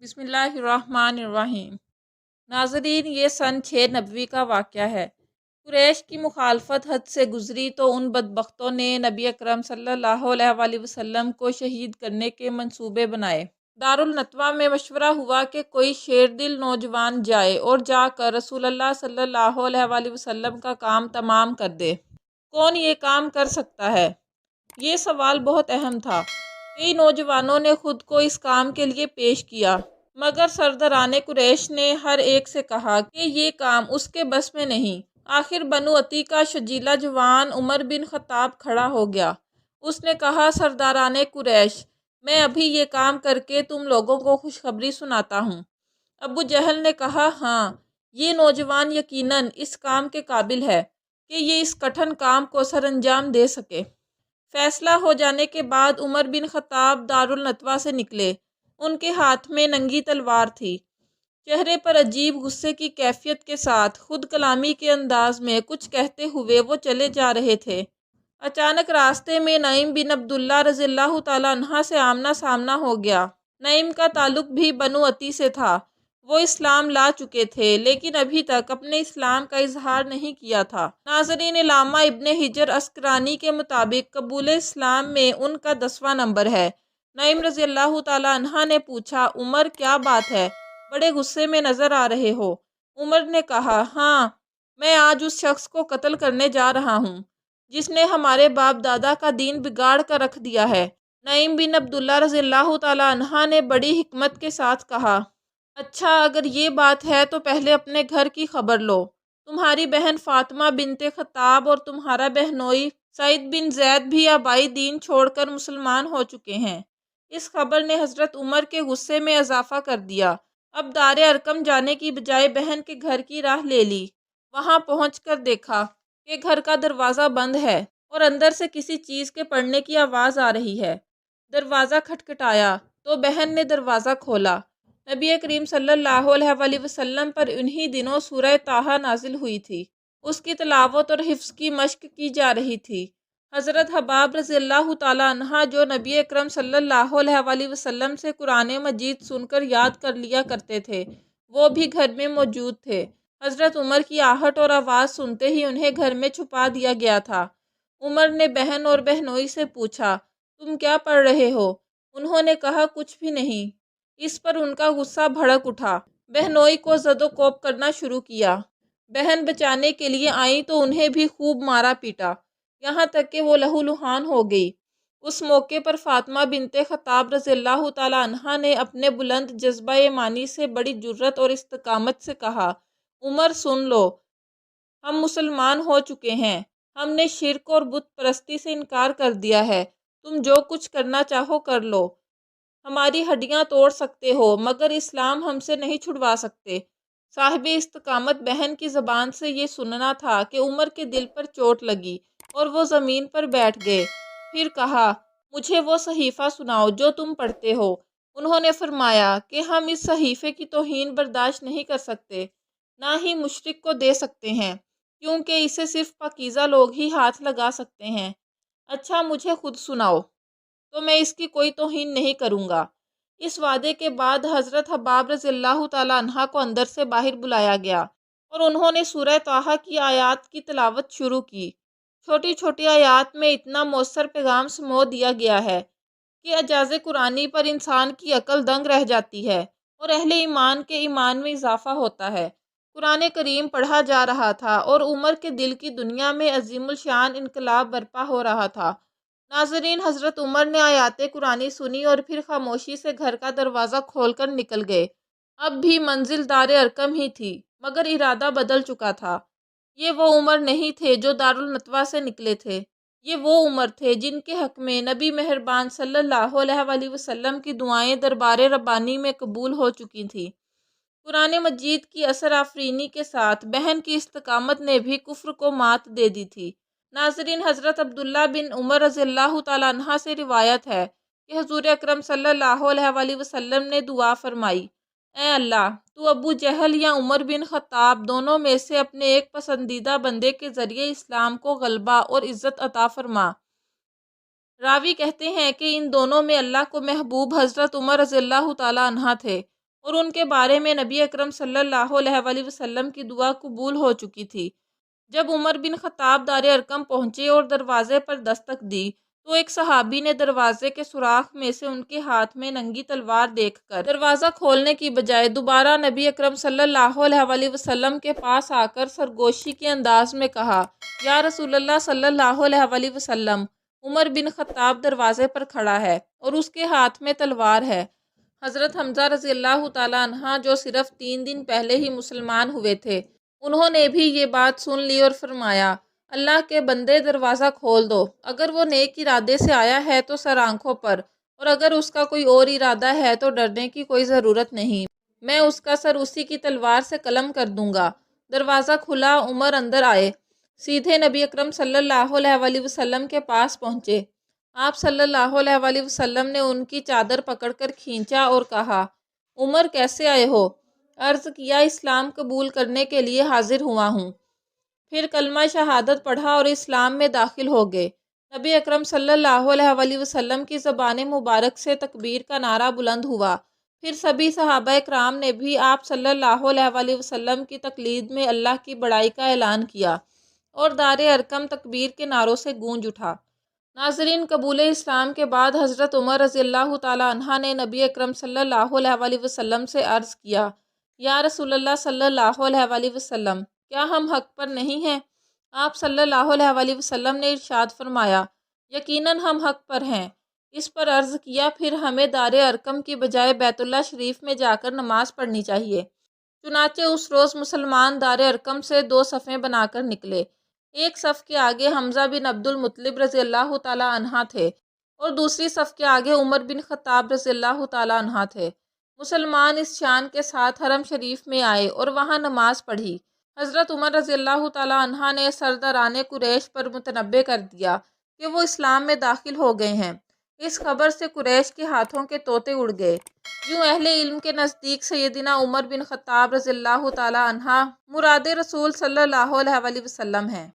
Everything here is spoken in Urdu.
بسم اللہ الرحمن الرحیم۔ ناظرین، یہ سن 6 نبوی کا واقعہ ہے۔ قریش کی مخالفت حد سے گزری تو ان بدبختوں نے نبی اکرم صلی اللہ علیہ وآلہ وسلم کو شہید کرنے کے منصوبے بنائے۔ دارالندوہ میں مشورہ ہوا کہ کوئی شیر دل نوجوان جائے اور جا کر رسول اللہ صلی اللہ علیہ وآلہ وسلم کا کام تمام کر دے۔ کون یہ کام کر سکتا ہے؟ یہ سوال بہت اہم تھا۔ کئی نوجوانوں نے خود کو اس کام کے لیے پیش کیا، مگر سرداران قریش نے ہر ایک سے کہا کہ یہ کام اس کے بس میں نہیں۔ آخر بنو عتی کا شجیلا جوان عمر بن خطاب کھڑا ہو گیا۔ اس نے کہا، سرداران قریش، میں ابھی یہ کام کر کے تم لوگوں کو خوشخبری سناتا ہوں۔ ابو جہل نے کہا، ہاں، یہ نوجوان یقیناً اس کام کے قابل ہے کہ یہ اس کٹھن کام کو سر انجام دے سکے۔ فیصلہ ہو جانے کے بعد عمر بن خطاب دارالندوہ سے نکلے۔ ان کے ہاتھ میں ننگی تلوار تھی۔ چہرے پر عجیب غصے کی کیفیت کے ساتھ خود کلامی کے انداز میں کچھ کہتے ہوئے وہ چلے جا رہے تھے۔ اچانک راستے میں نعیم بن عبداللہ رضی اللہ تعالیٰ عنہ سے آمنا سامنا ہو گیا۔ نعیم کا تعلق بھی بنو عتی سے تھا۔ وہ اسلام لا چکے تھے لیکن ابھی تک اپنے اسلام کا اظہار نہیں کیا تھا۔ ناظرین، علامہ ابن حجر عسقلانی کے مطابق قبول اسلام میں ان کا 10واں نمبر ہے۔ نعیم رضی اللہ تعالیٰ عنہ نے پوچھا، عمر، کیا بات ہے؟ بڑے غصے میں نظر آ رہے ہو۔ عمر نے کہا، ہاں، میں آج اس شخص کو قتل کرنے جا رہا ہوں جس نے ہمارے باپ دادا کا دین بگاڑ کر رکھ دیا ہے۔ نعیم بن عبداللہ رضی اللہ تعالیٰ عنہ نے بڑی حکمت کے ساتھ کہا، اچھا، اگر یہ بات ہے تو پہلے اپنے گھر کی خبر لو۔ تمہاری بہن فاطمہ بنت خطاب اور تمہارا بہنوئی سعید بن زید بھی آبائی دین چھوڑ کر مسلمان ہو چکے ہیں۔ اس خبر نے حضرت عمر کے غصے میں اضافہ کر دیا۔ اب دار ارقم جانے کی بجائے بہن کے گھر کی راہ لے لی۔ وہاں پہنچ کر دیکھا کہ گھر کا دروازہ بند ہے اور اندر سے کسی چیز کے پڑنے کی آواز آ رہی ہے۔ دروازہ کھٹکھٹایا تو بہن نے دروازہ کھولا۔ نبی کریم صلی اللہ علیہ وآلہ وسلم پر انہی دنوں سورہ طٰہٰ نازل ہوئی تھی۔ اس کی تلاوت اور حفظ کی مشق کی جا رہی تھی۔ حضرت حباب رضی اللہ تعالیٰ عنہ جو نبی اکرم صلی اللہ علیہ وآلہ وسلم سے قرآن مجید سن کر یاد کر لیا کرتے تھے، وہ بھی گھر میں موجود تھے۔ حضرت عمر کی آہٹ اور آواز سنتے ہی انہیں گھر میں چھپا دیا گیا تھا۔ عمر نے بہن اور بہنوئی سے پوچھا، تم کیا پڑھ رہے ہو؟ انہوں نے کہا، کچھ بھی نہیں۔ اس پر ان کا غصہ بھڑک اٹھا۔ بہنوئی کو زد و کوب کرنا شروع کیا۔ بہن بچانے کے لیے آئیں تو انہیں بھی خوب مارا پیٹا، یہاں تک کہ وہ لہو لہان ہو گئی۔ اس موقع پر فاطمہ بنت خطاب رضی اللہ تعالیٰ عنہ نے اپنے بلند جذبہ ایمانی سے بڑی جرأت اور استقامت سے کہا، عمر، سن لو، ہم مسلمان ہو چکے ہیں۔ ہم نے شرک اور بت پرستی سے انکار کر دیا ہے۔ تم جو کچھ کرنا چاہو کر لو، ہماری ہڈیاں توڑ سکتے ہو، مگر اسلام ہم سے نہیں چھڑوا سکتے۔ صاحب استقامت بہن کی زبان سے یہ سننا تھا کہ عمر کے دل پر چوٹ لگی اور وہ زمین پر بیٹھ گئے۔ پھر کہا، مجھے وہ صحیفہ سناؤ جو تم پڑھتے ہو۔ انہوں نے فرمایا کہ ہم اس صحیفے کی توہین برداشت نہیں کر سکتے، نہ ہی مشرک کو دے سکتے ہیں، کیونکہ اسے صرف پاکیزہ لوگ ہی ہاتھ لگا سکتے ہیں۔ اچھا، مجھے خود سناؤ تو میں اس کی کوئی توہین نہیں کروں گا۔ اس وعدے کے بعد حضرت حباب رضی اللہ تعالیٰ عنہ کو اندر سے باہر بلایا گیا اور انہوں نے سورہ طٰہٰ کی آیات کی تلاوت شروع کی۔ چھوٹی چھوٹی آیات میں اتنا مؤثر پیغام سمو دیا گیا ہے کہ اعجاز قرآنی پر انسان کی عقل دنگ رہ جاتی ہے اور اہل ایمان کے ایمان میں اضافہ ہوتا ہے۔ قرآن کریم پڑھا جا رہا تھا اور عمر کے دل کی دنیا میں عظیم الشان انقلاب برپا ہو رہا تھا۔ ناظرین، حضرت عمر نے آیات قرآنی سنی اور پھر خاموشی سے گھر کا دروازہ کھول کر نکل گئے۔ اب بھی منزل دار ارقم ہی تھی، مگر ارادہ بدل چکا تھا۔ یہ وہ عمر نہیں تھے جو دارالندوہ سے نکلے تھے۔ یہ وہ عمر تھے جن کے حق میں نبی مہربان صلی اللہ علیہ وآلہ وسلم کی دعائیں دربار ربانی میں قبول ہو چکی تھیں۔ قرآن مجید کی اثر آفرینی کے ساتھ بہن کی استقامت نے بھی کفر کو مات دے دی تھی۔ ناظرین، حضرت عبداللہ بن عمر رضی اللہ تعالیٰ عنہ سے روایت ہے کہ حضور اکرم صلی اللہ علیہ وآلہ وسلم نے دعا فرمائی، اے اللہ، تو ابو جہل یا عمر بن خطاب دونوں میں سے اپنے ایک پسندیدہ بندے کے ذریعے اسلام کو غلبہ اور عزت عطا فرما۔ راوی کہتے ہیں کہ ان دونوں میں اللہ کو محبوب حضرت عمر رضی اللہ تعالیٰ عنہ تھے۔ اور ان کے بارے میں نبی اکرم صلی اللہ علیہ وآلہ وسلم کی دعا قبول ہو چکی تھی۔ جب عمر بن خطاب دار ارقم پہنچے اور دروازے پر دستک دی تو ایک صحابی نے دروازے کے سوراخ میں سے ان کے ہاتھ میں ننگی تلوار دیکھ کر دروازہ کھولنے کی بجائے دوبارہ نبی اکرم صلی اللہ علیہ وآلہ وسلم کے پاس آ کر سرگوشی کے انداز میں کہا، یا رسول اللہ صلی اللہ علیہ وآلہ وسلم، عمر بن خطاب دروازے پر کھڑا ہے اور اس کے ہاتھ میں تلوار ہے۔ حضرت حمزہ رضی اللہ تعالیٰ عنہ جو صرف 3 دن پہلے ہی مسلمان ہوئے تھے، انہوں نے بھی یہ بات سن لی اور فرمایا، اللہ کے بندے دروازہ کھول دو، اگر وہ نیک ارادے سے آیا ہے تو سر آنکھوں پر، اور اگر اس کا کوئی اور ارادہ ہے تو ڈرنے کی کوئی ضرورت نہیں، میں اس کا سر اسی کی تلوار سے قلم کر دوں گا۔ دروازہ کھلا، عمر اندر آئے، سیدھے نبی اکرم صلی اللہ علیہ وآلہ وسلم کے پاس پہنچے۔ آپ صلی اللہ علیہ وآلہ وسلم نے ان کی چادر پکڑ کر کھینچا اور کہا، عمر کیسے آئے ہو؟ عرض کیا، اسلام قبول کرنے کے لیے حاضر ہوا ہوں۔ پھر کلمہ شہادت پڑھا اور اسلام میں داخل ہو گئے۔ نبی اکرم صلی اللہ علیہ وآلہ وسلم کی زبان مبارک سے تکبیر کا نعرہ بلند ہوا۔ پھر سبھی صحابہ کرام نے بھی آپ صلی اللہ علیہ وآلہ وسلم کی تقلید میں اللہ کی بڑائی کا اعلان کیا اور دار ارقم تکبیر کے نعروں سے گونج اٹھا۔ ناظرین، قبول اسلام کے بعد حضرت عمر رضی اللہ تعالیٰ عنہ نے نبی اکرم صلی اللہ علیہ وآلہ وسلم سے عرض کیا، یا رسول اللہ صلی اللہ علیہ وآلہ وسلم، کیا ہم حق پر نہیں ہیں؟ آپ صلی اللہ علیہ وآلہ وسلم نے ارشاد فرمایا، یقیناً ہم حق پر ہیں۔ اس پر عرض کیا، پھر ہمیں دار ارقم کی بجائے بیت اللہ شریف میں جا کر نماز پڑھنی چاہیے۔ چنانچہ اس روز مسلمان دار ارقم سے 2 صفیں بنا کر نکلے۔ ایک صف کے آگے حمزہ بن عبد المطلب رضی اللہ تعالیٰ عنہ تھے اور دوسری صف کے آگے عمر بن خطاب رضی اللہ تعالیٰ عنہ تھے۔ مسلمان اس شان کے ساتھ حرم شریف میں آئے اور وہاں نماز پڑھی۔ حضرت عمر رضی اللہ تعالیٰ عنہ نے سرداران قریش پر متنبع کر دیا کہ وہ اسلام میں داخل ہو گئے ہیں۔ اس خبر سے قریش کے ہاتھوں کے طوطے اڑ گئے۔ یوں اہل علم کے نزدیک سیدنا عمر بن خطاب رضی اللہ تعالیٰ عنہ مراد رسول صلی اللہ علیہ وآلہ وسلم ہیں۔